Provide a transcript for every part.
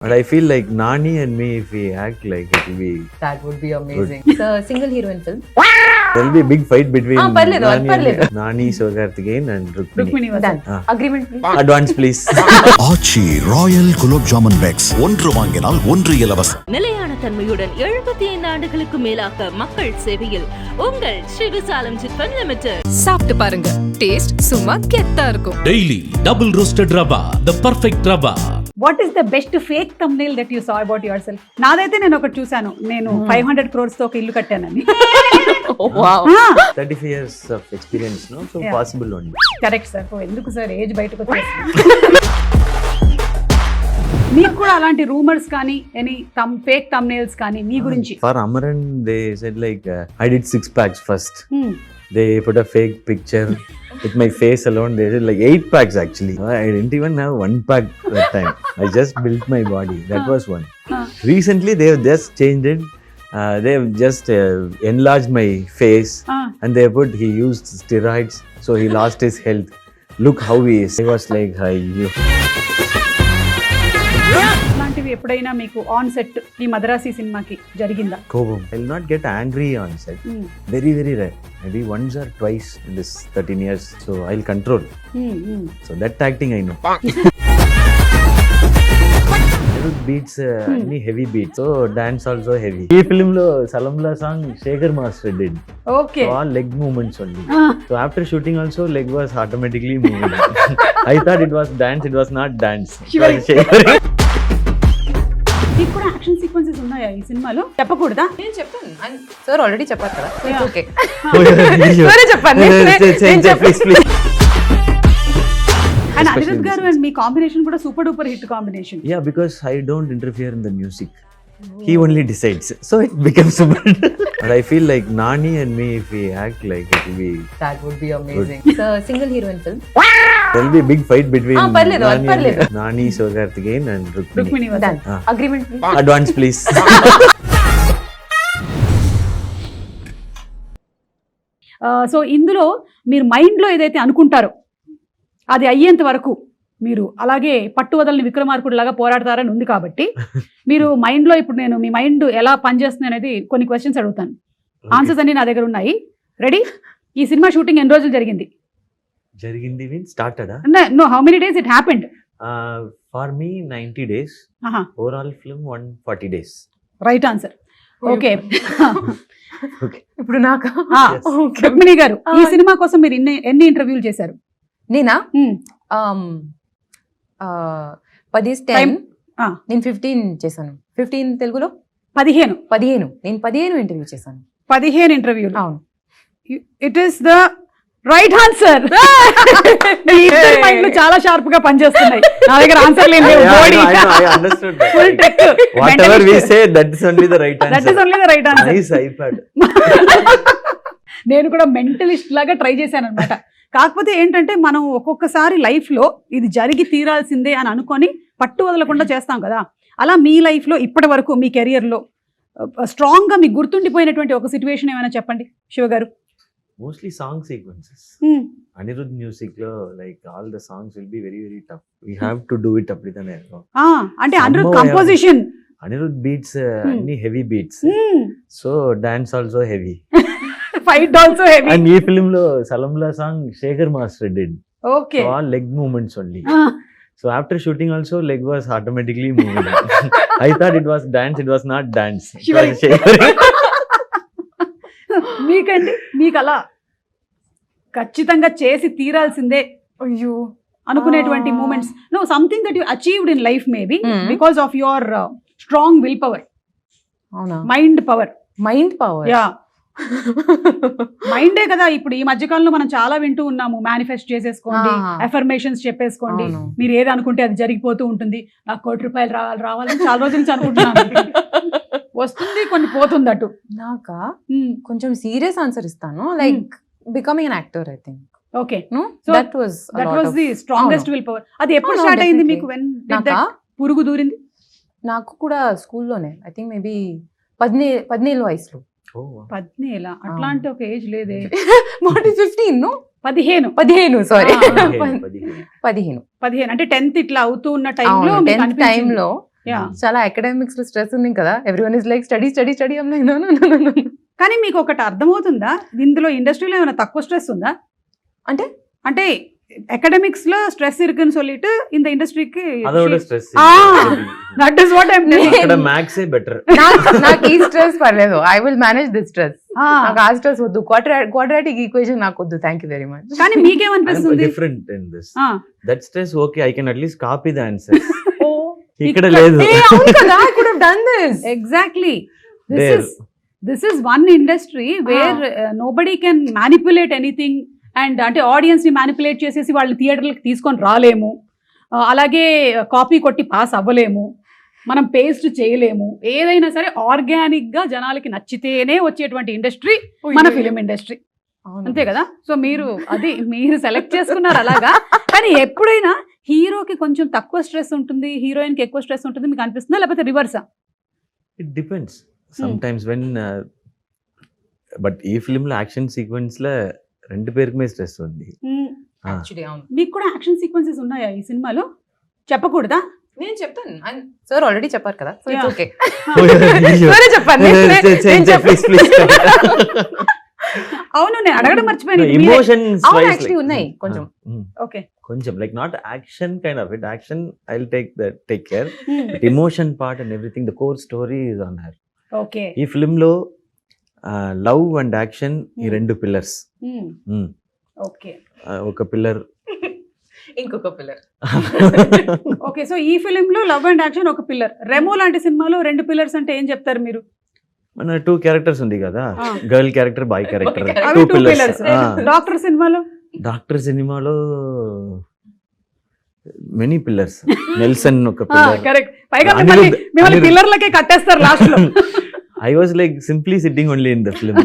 But I feel like Nani and me, if we act like it will be, That would be amazing. It's a single heroine film. there will be a big fight between parledu, Nani parledu. and Nani, Sivakarthikeyan and Rukmini. Rukmini Done. Vasanth. Agreement, please. Advance please. Aachi royal gulab jamun packs ஒன்று வாங்கினால் ஒன்று இலவசம். நிலையான தன்மையுடன் 75 ஆண்டுகளுக்கு மேலாக மக்கள் சேவையில் உங்கள் ஸ்ரீவிசாலம் சிட்ஃபண்ட் லிமிடெட். சாப்பிட்டு பாருங்க, டேஸ்ட் சும்மா கெத்தா இருக்கும். Daily double roasted rava, the perfect rava. What is the best fake thumbnail that you saw about your self? నాదైతే నేను ఒకటి చూసాను, నేను 500 crores తో ఒక ఇల్లు కట్టానని. Wow. 35 years of experience, no? So Yeah. possible only. Correct sir. ఎందుకు sir age బయటకు వచ్చేస్తుంది? మీకు కూడా అలాంటి రూమర్స్ కానీ ఎనీ ఫేక్ thumbnails కానీ మీ గురించి? For Amaran, they said like, I did 6 packs first. Hmm. They put a fake picture with my face alone. They did like 8 packs actually. I didn't even have 1 pack that time. I just built my body. That was one. Recently, they have just changed it. They have just enlarged my face and they put he used steroids, so he lost his health. Look how he is. I was like, hi. అలాంటివి ఎప్పుడైనా మీకు on set ఈ మద్రాసి సినిమాకి జరిగిందా? Kobam. I'll not get angry on set. Very, very rare. Maybe once or twice in this 13 years. So I'll control. So that acting I know. Beats any heavy beats. So dance also heavy. Ee film lo Salamla song Shekhar Master did. Okay. So all leg movements only. So after shooting also leg was automatically moving. I thought it was dance. It was not dance. It was Shekhar. మీకు కూడా action sequences ఉన్నాయా ఈ సినిమాలో? చెప్పకూడదా? నేను చెప్పాను. Sir already చెప్పారు కదా. Yeah. Okay. Sure. సరే చెప్పండి. Please, please. అండ్ అనిరుద్ గారు అండ్ మీ కాంబినేషన్ కూడా super duper hit combination. Yeah, because I don't interfere in the music. He only decides. So it becomes super. But I feel like Nani and me, if we act like it will be, That would be amazing. It's a single heroine film. there will be a big fight between parledu, parledu. Nani, Sivakarthikeyan and Rukmini. Rukmini Done. Vasanth. Agreement, please. Advance please. So ఇందులో మీరు మైండ్లో ఏదైతే అనుకుంటారో అది అయ్యేంత వరకు మీరు అలాగే పట్టు వదలని విక్రమార్కుడు లాగా పోరాడతారని ఉంది కాబట్టి మీరు మైండ్లో ఇప్పుడు నేను మీ మైండ్ ఎలా పనిచేస్తుంది అనేది కొన్ని క్వశ్చన్స్ అడుగుతాను. ఆన్సర్స్ అన్ని నా దగ్గర ఉన్నాయి. రెడీ? ఈ సినిమా షూటింగ్ ఎన్ని రోజులు జరిగింది? Jarigindi means started. No, how many days it happened? For me 90 days. Overall film 140 days. Right answer. Okay. Okay. ఇప్పుడు నాకు రుక్మిణి గారు, ఈ సినిమా కోసం మీరు ఎన్ని ఇంటర్వ్యూలు చేశారు? నేనా? 10 Time. 10. నేను 15 చేశాను. 15 తెలుగులో 15. 15. నేను 15 ఇంటర్వ్యూ చేశాను. 15 ఇంటర్వ్యూలు. అవును. It is the right answer. మీ ఇద్దరి మైండ్లు చాలా షార్ప్ గా పనిచేస్తున్నాయి. నా దగ్గర ఆన్సర్ లేదు. I understood that. Full trick. Whatever we say, that is only the right answer. That is only the right answer. Nice iPad. నేను కూడా మెంటలిస్ట్ లాగా ట్రై చేశాను అనమాట. కాకపోతే ఏంటంటే మనం ఒక్కొక్కసారి లైఫ్ లో ఇది జరిగి తీరాల్సిందే అని అనుకొని పట్టు వదలకుండా చేస్తాం కదా. అలా మీ లైఫ్ లో ఇప్పటి వరకు మీ కెరియర్ లో స్ట్రాంగ్ గా మీకు గుర్తుండిపోయినటువంటి ఒక సిచ్యువేషన్ ఏమైనా చెప్పండి శివ గారు. Mostly song sequences. Anirudh music lo, like all the songs will be very, very tough. We have to do it apridane. అంటే Anirudh composition, Anirudh beats any heavy beats. So dance also heavy. Fight also heavy. And ee film lo Salamla song Shekhar Master did. Okay. So all leg movements only. So after shooting also leg was automatically moving. I thought it was dance. It was not dance. It was Shekhar. మీకండి, మీకు అలా ఖచ్చితంగా చేసి తీరాల్సిందే అయ్యో అనుకునేటువంటి moments? No, something that you achieved in life maybe because of your strong will power, అవునా? Mind power. Mind power. Ya, మైండే కదా. ఇప్పుడు ఈ మధ్యకాలంలో మనం చాలా వింటూ ఉన్నాము, మేనిఫెస్ట్ చేసేసుకోండి, అఫర్మేషన్స్ చెప్పేసుకోండి, అవును. మీరు ఏది అనుకుంటే అది జరిగిపోతూ ఉంటుంది. నాకు ₹1,00,000 రావాలని చాలా రోజుల నుంచి అనుకుంటున్నాను. వస్తుంది, కొన్ని పోతుంది అటు. నాకా కొంచెం సీరియస్ ఆన్సర్ ఇస్తాను. Like becoming an actor, I think. Okay. No, So, that was the strongest will power. అది ఎప్పుడు స్టార్ట్ అయింది మీకు? వెన్ పురుగు దూరింది? నాకు కూడా స్కూల్లోనే, ఐ థింక్ మేబీ 17 వయసులో. 17 అట్లా అంటే ఒక ఏజ్ లేదే. What is 15? No, 15 sorry. 15. 15 అంటే 10th ఇట్లా అవుతూ ఉన్న టైంలో టైంలో యా చాలా అకాడమిక్స్ లో స్ట్రెస్ ఉంది కదా, everyone is like study study study. I'm like no no no no. కానీ మీకు ఒకటి అర్థమవుతుందా, ఇందులో ఇండస్ట్రీలో ఏమైనా తక్కువ స్ట్రెస్ ఉందా? అంటే అంటే అకాడమిక్స్ లో స్ట్రెస్ இருக்குன்னு சொல்லிட்டு இந்த ఇండస్ట్రీకి அதோட stress that is what I am అక్కడ మ్యాథ్సే బెటర్. నాకు ఈ స్ట్రెస్ పర్లేదు, I will manage this stress. నాకు ఆ స్ట్రెస్ వద్దు, క్వాడ్రాటిక్ ఈక్వేషన్ నాకు వద్దు. Thank you very much. కానీ మీకేమనిపిస్తుంది? Different in this. That stress okay, I can at least copy the answer. ఇక్కడ ఇక్కడ- లేదు. అవును కదా, I could have done this. Exactly. There. This is one industry where nobody can manipulate anything. And అంటే audience ని manipulate చేసేసి వాళ్ళని థియేటర్లకు తీసుకొని రాలేము, అలాగే కాపీ కొట్టి పాస్ అవ్వలేము, మనం పేస్ట్ చేయలేము. ఏదైనా సరే ఆర్గానిక్ గా జనాలకి నచ్చితేనే వచ్చేటువంటి ఇండస్ట్రీ మన ఫిలిం ఇండస్ట్రీ, అంతే కదా? సో మీరు సెలెక్ట్ చేసుకున్నారు అలాగా. కానీ ఎప్పుడైనా హీరోకి కొంచెం తక్కువ స్ట్రెస్ ఉంటుంది, హీరోయిన్ కి ఎక్కువ స్ట్రెస్ ఉంటుంది మీకు అనిపిస్తుందా, లేకపోతే రివర్సా? It depends sometimes when. But ఈ ఫిల్మ్ లో యాక్షన్ సీక్వెన్స్ లో రెండు పేరుకుమే స్ట్రెస్ ఉంది. Actually, అవును. మీకు కూడా యాక్షన్ సీక్వెన్సెస్ ఉన్నాయా ఈ సినిమాలో? చెప్పకూడదా? నేను చెప్తాను, సార్ ఆల్రెడీ చెప్పారు కదా, సో ఇట్స్ Yeah. ఓకే. అయ్యో. సరే చెప్పండి. Please, please. అవును, నేను అడగడం మర్చిపోయాను. Emotions అవును, wise, actually like- ఉన్నాయి కొంచెం. ఓకే. కొంచెం like not action kind of it. Action I will take care. But emotion part and everything, the core story is on her. Okay. ఈ ఫిల్మ్ లో లవ్ అండ్ యాక్షన్ ఈ రెండు pillars. Okay. ఒక pillar ఇంకొక pillar. Okay. So ఈ film లో love and action ఒక pillar. Remo లాంటి సినిమాలో రెండు పిల్లర్స్ అంటే ఏం చెప్తారు మీరు? మన టూ క్యారెక్టర్స్ ఉంది కదా, Ah. Girl character, boy character, Okay. అవి two two pillars. Pillars. Doctor సినిమాలో డాక్టర్ సినిమాలో మెనీ పిల్లర్స్. నెల్సన్ ఒక పిల్లర్. కరెక్ట్. పైగా అనిరుద్ధ్- మిమ్మల్ని అనిరుద్ధ్. పిల్లర్లకే కట్టేస్తారు లాస్ట్ లో. I was like simply sitting only in the film.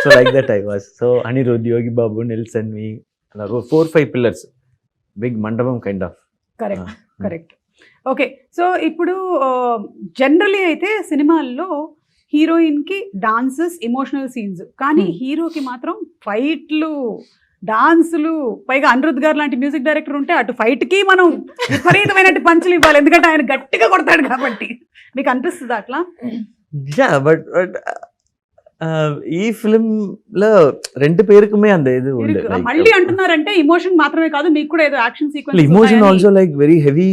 So like that I was. So Anirudh, Yogi Babu, Nelson, me, 4-5 pillars. Big mandapam kind of. Correct. Correct. Okay. So ఇప్పుడు generally అయితే సినిమాల్లో heroine కి dances, emotional scenes, కానీ హీరోకి మాత్రం ఫైట్లు, డాన్సులు, పైగా అనిరుద్ధ్ గారు లాంటి మ్యూజిక్ డైరెక్టర్ ఉంటే అటు ఫైట్ కి మనం విపరీతమైన పంచులు ఇవ్వాలి, ఎందుకంటే ఆయన గట్టిగా కొడతాడు కాబట్టి. మీకు అనిపిస్తుంది అట్లా? Yeah, but ఈ ఫిల్మ్ లో రెండు పేరుకుమే అంత ఇది ఉండే. మళ్ళీ అంటున్నారంటే ఇమోషన్ మాత్రమే కాదు, మీకు కూడా ఏదో action sequence emotion also like very heavy.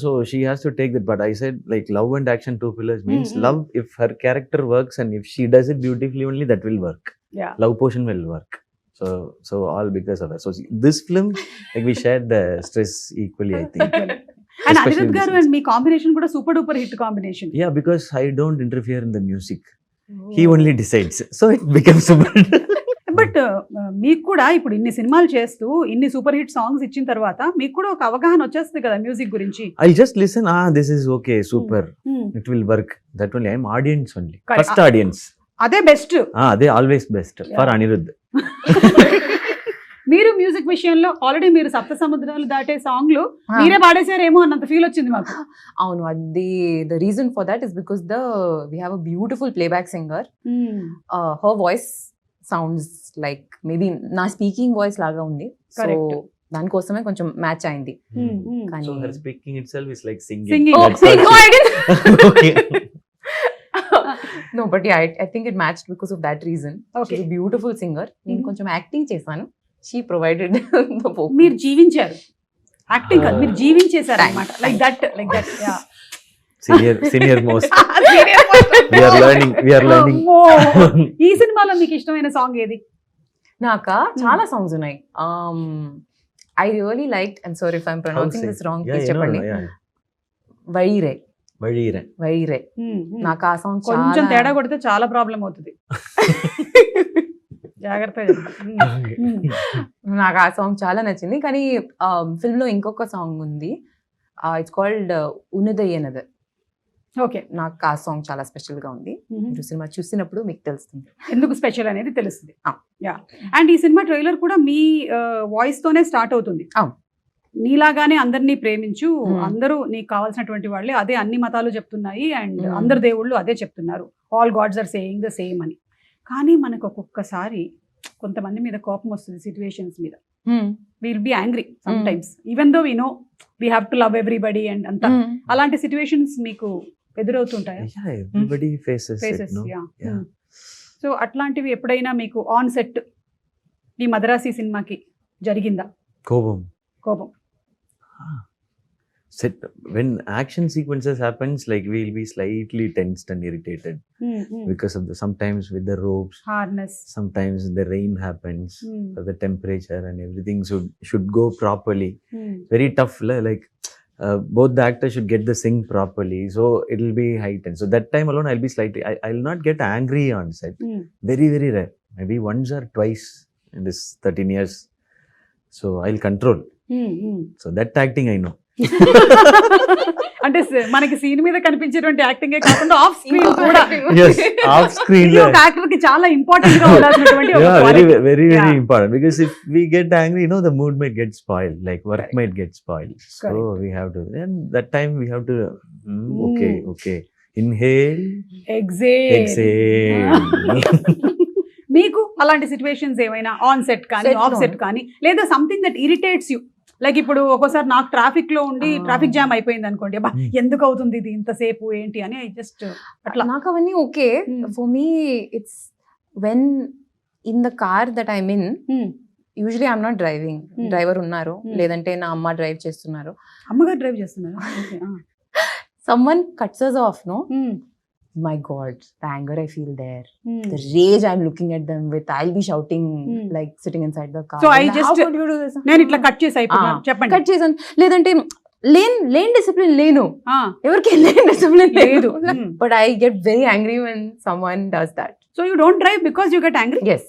So she has to take that. But I said like love and action, two pillars means love. If her character works and if she does it beautifully only, that will work. Yeah. Love portion will work. So all because of that. So this film, like we shared the stress equally, I think. And Especially Anirudh in గారు this and me combination కూడా super duper hit combination. Yeah, because I don't interfere in the music. He only decides. So it becomes super. But మీకు కూడా ఇప్పుడు ఇన్ని సినిమాలు చేస్తూ ఇన్ని super hit songs ఇచ్చిన తర్వాత మీకు కూడా ఒక అవగాహన వచ్చేస్తుంది కదా మ్యూజిక్ గురించి. I'll just listen. This is okay, super. It will work. That only. I'm audience only. Correct. First audience. అదే best. They always best for Yeah. Anirudh. మీరు మ్యూజిక్ విషయంలో ఆల్రెడీ మీరు సప్త సముద్రాలు దాటే సాంగ్లు మీరే పాడేశారేమో అన్నంత ఫీల్ వచ్చింది మాకు. అవును, అది the reason for that is because we have a beautiful playback singer. Her voice sounds like maybe నా స్పీకింగ్ వాయిస్ లాగా ఉంది, సో Correct. దానికోసమే కొంచెం మ్యాచ్ అయింది. కానీ So her speaking itself is like singing. Singing. Oh, That's what no, I didn't. Okay. No, but yeah, I think it matched because of that reason. Okay. She's a beautiful singer. నేను కొంచెం acting చేశాను. She provided the vocals. మీరు జీవించారు, acting కాదు, మీరు జీవించేశారు అనమాట. Like that. Senior most. We are learning. ఈ సినిమాలో మీకు ఇష్టమైన సాంగ్ ఏది? నాకా చాలా సాంగ్స్ ఉన్నాయి. I really liked, I'm sorry if I'm pronouncing this wrong, please చెప్పండి. వైరే. నాకు ఆ సాంగ్ కొంచెం తేడా కొడితే చాలా ప్రాబ్లం అవుతుంది. జాగ్రత్తగా నాకు ఆ సాంగ్ చాలా నచ్చింది. కానీ ఫిల్మ్ లో ఇంకొక సాంగ్ ఉంది, ఇట్స్ కాల్డ్ ఉన్నదయ్యనది. ఓకే. నాకు ఆ సాంగ్ చాలా స్పెషల్ గా ఉంది. మీరు సినిమా చూసినప్పుడు మీకు తెలుస్తుంది ఎందుకు స్పెషల్ అనేది తెలుస్తుంది. Ah. యా. అండ్ ఈ సినిమా ట్రైలర్ కూడా మీ వాయిస్ తోనే స్టార్ట్ అవుతుంది. అవును. నీలాగానే అందరినీ ప్రేమించు, అందరూ నీకు కావాల్సినటువంటి వాళ్ళే, అదే అన్ని మతాలు చెప్తున్నాయి అండ్ అందరు దేవుళ్ళు అదే చెప్తున్నారు, all gods are saying the same అని. కానీ మనకు ఒక్కొక్కసారి కొంతమంది మీద కోపం వస్తుంది సిచ్యువేషన్స్ మీద. Will be angry sometimes even though we know we have to love everybody and అంతా. అలాంటి సిచ్యువేషన్స్ మీకు ఎదురవుతుంటాయా? Yeah, everybody faces it, no? Yeah. So అట్లాంటివి ఎప్పుడైనా మీకు ఆన్ సెట్ ఈ మద్రాసి సినిమాకి జరిగిందా కోపం. Set when action sequences happens, like we'll be slightly tensed and irritated because of the sometimes with the ropes, harness. sometimes the rain happens, the temperature and everything should go properly. Very tough, like both the actors should get the sync properly, so it'll be heightened. So that time alone I'll be slightly, I'll not get angry on set. Very very rare, maybe once or twice in this 13 years, so I'll control. So that acting I know. అంటే మనకి scene మీద కనిపించేటువంటి acting కాకుండా off screen కూడా Yes, off screen. ఇది ఒక actor కి చాలా ఇంపార్టెంట్ గా ఉండాల్సినటువంటి ఒక Yeah, quality. very Yeah. important, because if we get angry, the mood might get spoiled, like work Correct. might get spoiled. So Correct. we have to, and that time we have to okay, inhale, exhale. మీకు అలాంటి situations ఏమైనా on set కానీ Set of లోనా? Set కానీ లేదా something that irritates you, like ఇప్పుడు ఒక్కోసారి నాకు ట్రాఫిక్ లో ఉండి ట్రాఫిక్ జామ్ అయిపోయింది అనుకోండి, అబ్బా ఎందుకు అవుతుంది ఇది ఇంతసేపు ఏంటి అని జస్ట్ అట్లా. నాకు అవన్నీ okay. For me it's when in the car that I mean, usually I'm not driving, driver ఉన్నారు లేదంటే నా అమ్మ డ్రైవ్ చేస్తున్నారు, అమ్మగారు డ్రైవ్ చేస్తున్నారు. someone cuts us off, no, my god, the anger I feel there, the rage I'm looking at them with, I'll be shouting like sitting inside the car. So I How just could you do this? నేను ఇట్లా cut చేసి అయిపోయాను చెప్పండి. Cut చేసాను, లేదంటే lane discipline లేను, ఆ, ఎవరికి లేన్ డిసిప్లిన్ లేదు. లేదు. But I get very angry when someone does that. So you don't drive because you get angry. Yes.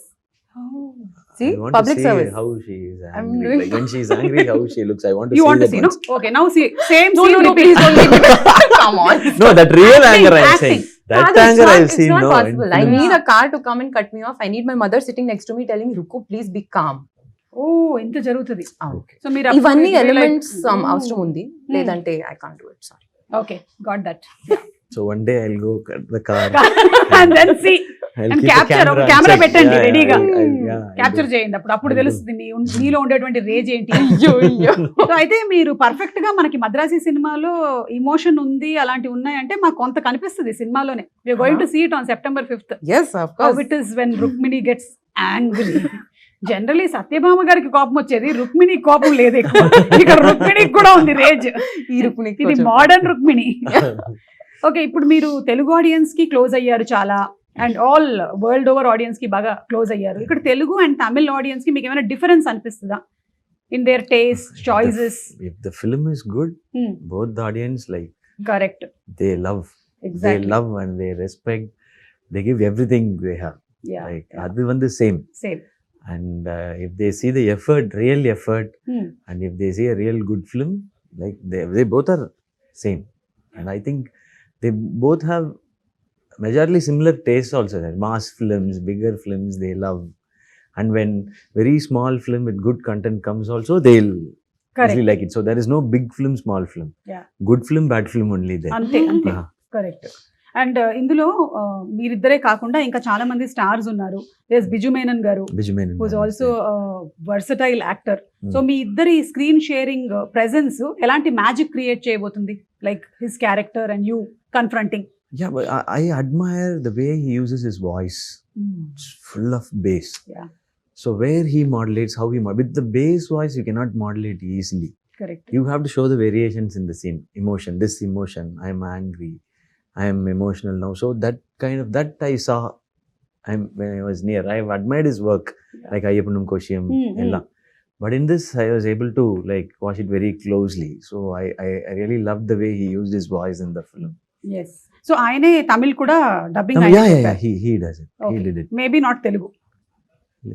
See, I want public to see service. how she is I'm angry. doing- Like when she's angry, how she looks. I want to You see want to that see, no? once. Okay, now see, same No, scene no, no, repeat. please don't leave me. Come on. No, that real anger I'm acting. saying. That Father, anger it's I've not, seen. it's not No, possible. I in need a car to come and cut me off. I need my mother sitting next to me telling me, Ruko, please be calm. ఓ ఇంత జరుగుతుంది. Okay. So మీరు ఇవన్నీ elements అవసరం ఉంది, లేదంటే I can't do it. Sorry. Okay, got that. So one day I'll go cut the car. And then see I'll And keep capture, the camera. camera and check. పెట్టండి Yeah, రెడీగా. I'll capture do. చేయండి, అప్పుడు I'll తెలుస్తుంది మీలో ఉండేటువంటి raise ఏంటి. So అయితే మీరు పర్ఫెక్ట్ గా మనకి మద్రాసి సినిమాలో ఇమోషన్ ఉంది అలాంటివి ఉన్నాయంటే మాకు కొంత కనిపిస్తుంది సినిమాలోనే. We are going to see it on September 5th. Yes, of How course. it is when Rukmini gets angry. Generally Satyabhama గారికి కోపం వచ్చేది, రుక్మిణి కోపం లేదు ఎక్కువ. ఇక్కడ రుక్మిణికి కూడా ఉంది రేజ్. ఈ రుక్మిణి ఇది మోడర్న్ రుక్మిణి. ఓకే, ఇప్పుడు మీరు తెలుగు ఆడియన్స్ కి క్లోజ్ అయ్యారు చాలా, and all world over audience కి బాగా క్లోజ్ అయ్యారు. ఇక్కడ తెలుగు అండ్ తమిళ్ ఆడియన్స్ కి మీకు ఏమైనా డిఫరెన్స్ అనిపిస్తుందా in there taste, choices? If the film is good, both the audience, like, correct, they love. They exactly, love and they respect. They give everything they have. Like adu one the same. Same. And if they see the effort, real effort, and if they see a real good film, like they both are same. And I think they both have majorly similar tastes also. That mass films, bigger films, they love. And when very small film with good content comes also, they'll easily like it. So there is no big film, small film. Yeah. Good film, bad film only there. అంతే అంతే, Uh-huh. Correct. And ఇందులో మీరిద్దరే కాకుండా ఇంకా చాలా మంది stars ఉన్నారు. There Biju Menon గారు, Biju Menon. Who's also versatile actor. So మీ ఇద్దరి స్క్రీన్ షేరింగ్ ప్రెజెన్స్ ఎలాంటి మ్యాజిక్ క్రియేట్ చేయబోతుంది, like his character and you confronting? Yeah, but I admire the way he uses his voice. It's full of bass. Yeah. So where he modulates, how he with the bass voice, you cannot modulate easily. Correct. You have to show the variations in the scene. Emotion, this emotion, I am angry, I am emotional now. So that kind of, that I saw when I was near. I have admired his work, like Ayyapanam Koshiyam, ella. But in this, I was able to like watch it very closely. So I really loved the way he used his voice in the film. Yes. So ఆయనే తమిళ్ కూడా dubbing Yeah, he does it. He did it. Maybe not Telugu.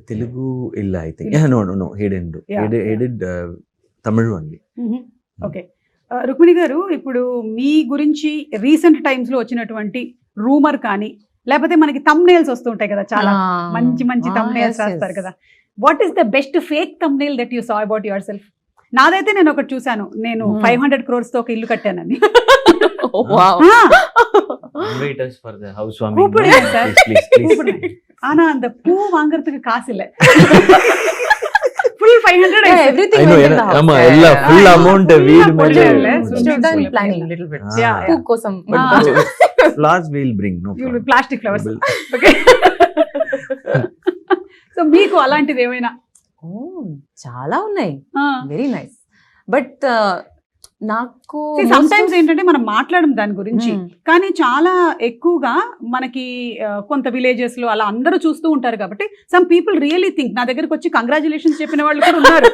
Telugu illa, I think. Yeah, no, he didn't do. Yeah, He did Tamil only. Okay, Rukmini గారు, ఇప్పుడు మీ గురించి recent times లో వచ్చినటువంటి rumour కానీ, లేకపోతే మనకి thumbnails వస్తుంటాయి కదా, చాలా మంచి మంచి thumbnails రాస్తారు కదా. What is the best fake thumbnail that you saw about your self? నాదైతే నేను ఒకటి చూసాను, నేను 500 crores తో ఒక ఇల్లు కట్టానని. Oh, wow. Invite us for the housewarming. கூப்பிடுங்க sir. Please. ஆனா அந்த பூ வாங்குறதுக்கு காசு இல்ல. full 500 Yeah, I everything I know, went in the house. ama, Yeah, ella yeah. full Ah, amount full weed amount made. yeah, We've Full done full planning full. little bit. Yeah, Cook kosam. But flowers we'll bring, no You will problem. plastic flowers. We'll- okay so మీకు అలాంటిది ఏమైనా Oh, చాలా ఉన్నాయి. Very nice. But నాకు some times ఏంటంటే మనం మాట్లాడడం దాని గురించి కానీ చాలా ఎక్కువగా మనకి కొంత విలేజెస్ లో అలా అందరూ చూస్తూ ఉంటారు కాబట్టి సమ్ పీపుల్ రియలీ థింక్ నా దగ్గరకు వచ్చి కంగ్రాచులేషన్స్ చెప్పిన వాళ్ళు కూడా ఉన్నారు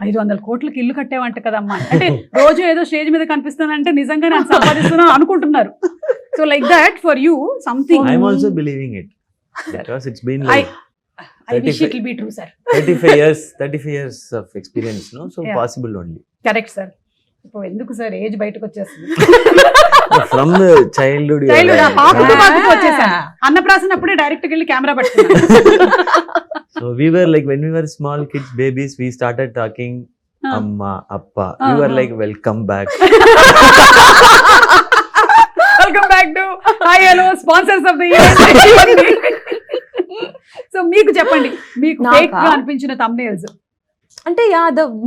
500 కోట్లకి ఇల్లు కట్టేవంట కదమ్మా అంటే రోజు ఏదో స్టేజ్ మీద కనిపిస్తానంటే నిజంగా నేను సంపాదిస్తున్నాను అనుకుంటున్నారు so like that for you something I'm also believing it because it's been like I wish it will be true sir 35 years of experience, no? So Yeah. possible only. Correct sir ఇప్పుడు ఎందుకు sir age బయటకు వచ్చేస్తుంది From the childhood. you are childhood like- పాకుతూ వచ్చేసాను అన్నప్రాసన అప్పుడే direct వెళ్ళి camera పట్టుకున్నాను So we were like, when we were small kids, babies, we started talking Amma, Appa. We were like, welcome back. Welcome back to hi hello sponsors of the year so మీకు చెప్పండి మీకు నాకా? Fake గా అనిపించిన thumbnails అంటే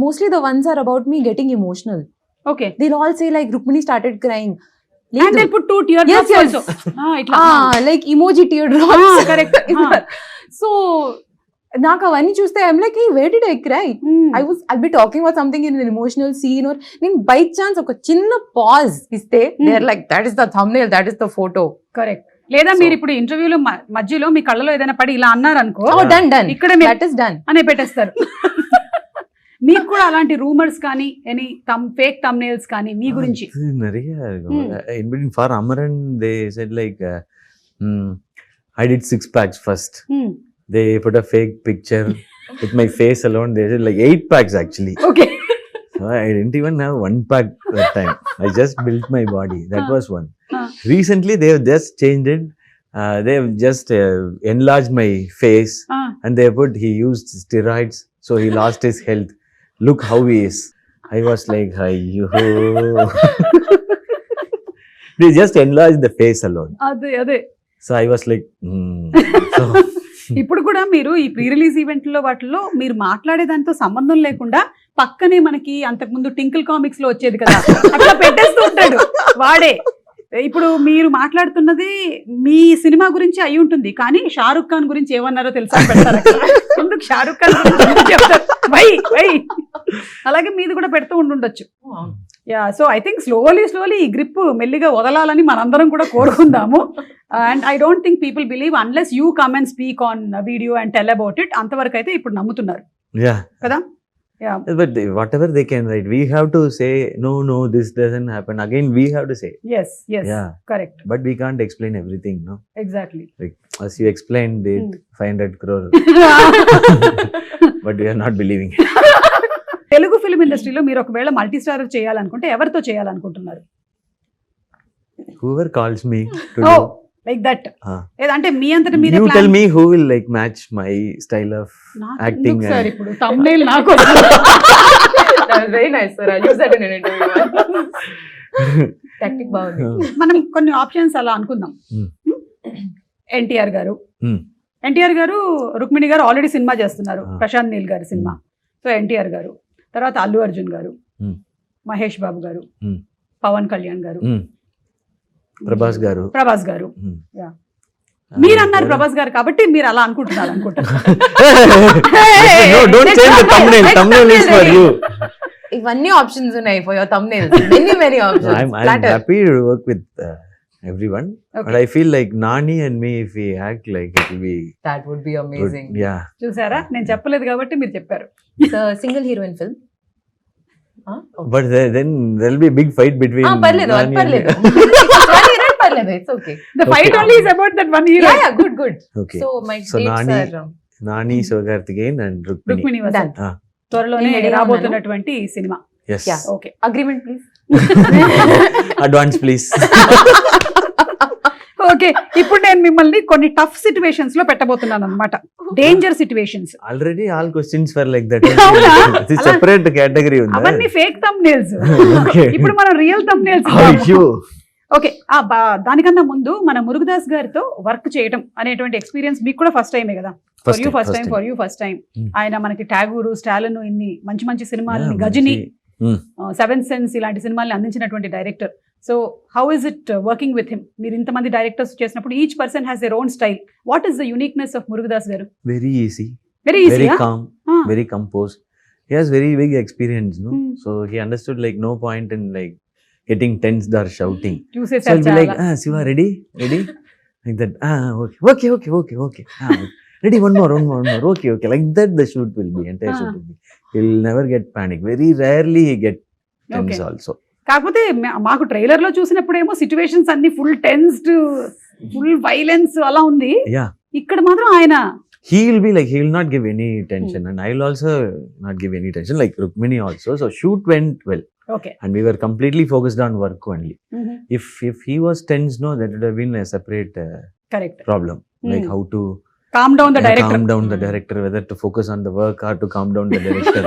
mostly the ones are about me getting emotional. Okay They'll all say like Rukmini started crying. And they put 2 tear Yes, drops yes. also ఇట్లా Like emoji teardrops. correct. So నాకు అవన్నీ చూస్తే I'm like where did I cry? I'll be talking about something in an emotional scene or నేను by chance ఒక చిన్న pause ఇస్తే they are like that is the thumbnail, that is the photo. Correct లేదా So- మీరు ఇప్పుడు ఇంటర్వ్యూలో మధ్యలో మీ కళ్ళలో ఏదైనా పడి ఇలా అన్నారు అనుకో Oh, done. ఇక్కడ మీరు That is done. అనే పెట్టేస్తారు మీకు కూడా అలాంటి రూమర్స్ కానీ ఎనీ ఫేక్ thumbnails కానీ మీ గురించి இது நிறைய இருக்கும். In between for Amaran, they said like, I did 6 packs first. They put a fake picture with my face alone. They said like 8 packs actually. Okay So I didn't even have 1 pack that time. I just built my body. That was one. Recently, they have just changed it. They have just enlarged my face and they put he used steroids, so he lost his health. Look how he is. I was like, ayyo. They just enlarged the face alone. అదే So I was like, So, ఇప్పుడు కూడా మీరు ఈ pre release ఈవెంట్లో వాటిలో మీరు మాట్లాడే దాంతో సంబంధం లేకుండా పక్కనే మనకి అంతకుముందు టింకిల్ కామిక్స్ లో వచ్చేది కదా అట్లా పెట్టేస్తూ ఉంటాడు వాడే ఇప్పుడు మీరు మాట్లాడుతున్నది మీ సినిమా గురించి అయి ఉంటుంది కానీ షారుఖ్ ఖాన్ గురించి ఏమన్నారో తెలుసా పెడతారు అక్కడ. ఎందుకు షారుఖ్ ఖాన్ గురించి ఎందుకు చెప్తారు వై అలాగే మీది కూడా పెడుతూ ఉండుండొచ్చు ya so I think slowly ఈ గ్రిప్ మెల్లిగా వదలాలని మనందరం కూడా కోరుకుందాము and I don't think people believe unless you come and speak on video and tell about it అంతవరకు అయితే ఇప్పుడు నమ్ముతున్నారు yeah. కదా ya But whatever they can write, we have to say, no, this doesn't happen. Again, we have to say. Yes Yeah. Correct But we can't explain everything, no? Exactly Like, as you explained, it 500 crore. But we are not believing it. Telugu film ఇండస్ట్రీలో మీరు ఒకవేళ multi star చేయాలనుకుంటే ఎవరితో చేయాలనుకుంటున్నారు Whoever calls me to oh do, like that Ah. ఏదంటే మీ అంతటా మీరే you plan- tell me who will like match my style of నాకు acting. ఎందుకు సార్ And, ఇప్పుడు thumbnail నాకు That was very nice, sir. I'll use that in an interview. Tactic బాగుంది. మనం కొన్ని ఆప్షన్స్ అలా అనుకుందాం Hmm. ఎన్టీఆర్ గారు Hmm. ఎన్టీఆర్ గారు రుక్మిణి గారు ఆల్రెడీ సినిమా చేస్తున్నారు Ah. ప్రశాంత్ నీల్ గారి సినిమా సో ఎన్టీఆర్ గారు తర్వాత అల్లు అర్జున్ గారు Hmm. మహేష్ బాబు గారు Hmm. పవన్ కళ్యాణ్ గారు Prabhas garu. ప్రభాస్ గారు Hmm. Yeah. మీరు అన్నారు ప్రభాస్ గారు కాబట్టి మీరు అలా అనుకుంటున్నారు అనుకుంటారు No, don't change the thumbnail. Thumbnail is for you. ఇవన్నీ ఆప్షన్స్ ఉన్నాయి for your thumbnails. Many No, options. I'm Platter. happy to work with everyone. But Okay. I feel like Nani and me, if we act like it will be That would be good. amazing. Yeah. చూసారా నేను చెప్పలేదు కాబట్టి మీరు చెప్పారు It's a single heroine film. But then there'll be a big fight between పర్లేదు Nani and పర్లేదు. పర్లేదు, it's okay. The fight Okay. Only is about that one hero Yeah, good. Okay. So my So dates Nani- are Nani, Sivakarthikeyan and Rukmini. Rukmini done. Vasanth Ah, త్వరలోనే నేను ready గా రాబోతున్నటువంటి సినిమా yes. Yeah. Okay Agreement, please. Advance, please. Okay ఇప్పుడు నేను మిమ్మల్ని కొన్ని tough situations లో పెట్టబోతున్నాను అనమాట danger situations Already all questions were like that. అవునా? It's అలా- separate category. అవన్నీ ఫేక్ thumbnails Okay. ఇప్పుడు మనం రియల్ thumbnails Ayyo. ఓకే దానికన్నా ముందు మన మురుగదాస్ గారితో వర్క్ చేయడం అనేటువంటి ఎక్స్పీరియన్స్ మీకు కూడా ఫస్ట్ టైమే కదా? For you first time. ఆయన మనకి టాగూరు, స్టాలిన్ ఇన్ని మంచి మంచి సినిమాలని, గజని, సెవెన్ సెన్స్ ఇలాంటి సినిమాల్ని అందించినటువంటి director. So how is it working with him? మీరు ఇంతమంది డైరెక్టర్స్ చేసినప్పుడు each person has their own style. What is the uniqueness of Murugadoss గారు? Very easy, very easy. very calm, very composed. He has very big experience, no? So he understood like no point in like getting tensed or shouting. So చూసేసారు I'll be like, చాలా. Siva, ready? Like that. Okay. Ready, one more. Okay. Like that the shoot will be, entire shoot will be. He'll never get panic. Very rarely he get tense Okay. also. కాకపోతే మాకు trailer లో చూసినప్పుడు ఏమో situations అన్ని full tensed, full violence అలా ఉంది. Yeah. ఇక్కడ మాత్రం ఆయన He will be like, he will not give any tension, and I will also not give any tension, like Rukmini also. So shoot went well, okay. and we were completely focused on work only. If he was tense, no, that would have been a separate correct. problem, like how to calm down the director. calm down the director, whether to focus on the work or to calm down the director.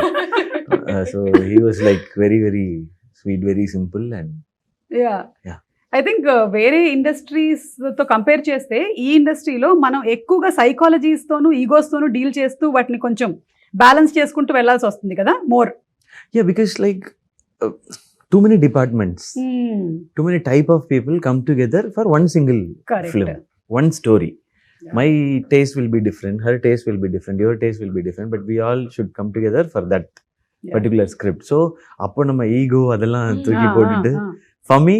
So he was like very, very sweet, very simple, and Yeah. I think వేరే industries తో compare చేస్తే ఈ ఇండస్ట్రీలో మనం ఎక్కువగా psychologies తోను, egos తోను deal చేస్తూ వాటిని కొంచెం బ్యాలెన్స్ చేసుకుంటూ వెళ్ళాల్సి వస్తుంది కదా more. yeah, because like too many departments, too many type of people come together for one single Correct. film, one story. Yeah. My taste will be different, her taste will be different, your taste will be different, but we all should come together for that particular script. So appo nama ego adella thooki potittu, for me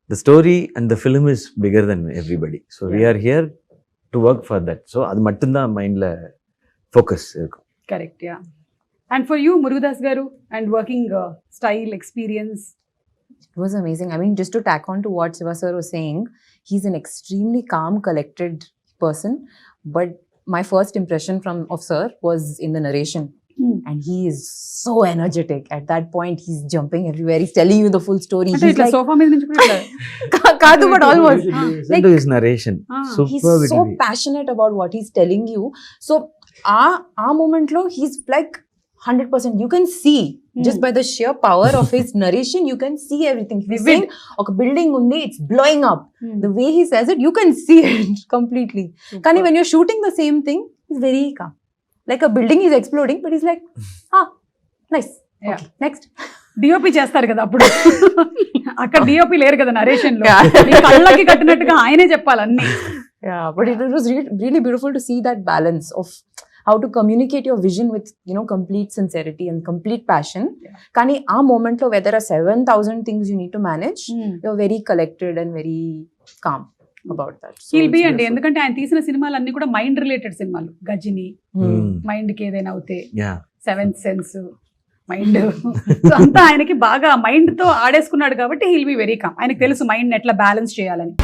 the story and the film is bigger than everybody. So we are here to work for that. So adu mattum da mind la focus irukum. Correct. Ya. And for you Murugadoss గారు and working style experience? It was amazing. I mean, just to tack on to what Siva sir was saying, he's an extremely calm, collected person. But my first impression of sir was in the narration. And he is so energetic. At that point, he's jumping everywhere. He's telling you the full story. అంటే He's ఇట్లా like, sofa మీద నుంచి కూడా ఇట్లా Kadu, but almost. Listen to his narration. He's Superb it so will be. passionate about what he's telling you. So, our moment lo, he's like 100%. You can see just by the sheer power of his narration, you can see everything. He's saying, "Okay, building undi, it's blowing up." The way he says it, you can see it completely. Kani, when you're shooting the same thing, he's very calm. Like a building is exploding, but he's like, nice. Yeah. Okay, next. DOP చేస్తారు కదా అప్పుడు. అక్కడ DOP లేరు కదా narration లో. మీ కళ్ళకి కట్టినట్టుగా ఆయనే చెప్పాలి అన్ని. Yeah, but it was really beautiful to see that balance of how to communicate your vision with, complete sincerity and complete passion. Kani, our moment lo, where there are 7,000 things you need to manage, you're very collected and very calm about that. So he'll be it's అండి, beautiful. ఎందుకంటే ఆయన తీసిన సినిమాలు అన్ని కూడా mind related సినిమాలు. Ghajini, Hmm. Mind కి ఏదైనా అవుతే, Yeah. Seventh sense, mind. So అంతా ఆయనకి బాగా మైండ్ తో ఆడేసుకున్నాడు కాబట్టి హీల్ బి వెరీ కామ్. ఆయనకి తెలుసు మైండ్ ఎట్లా బ్యాలెన్స్ చేయాలని.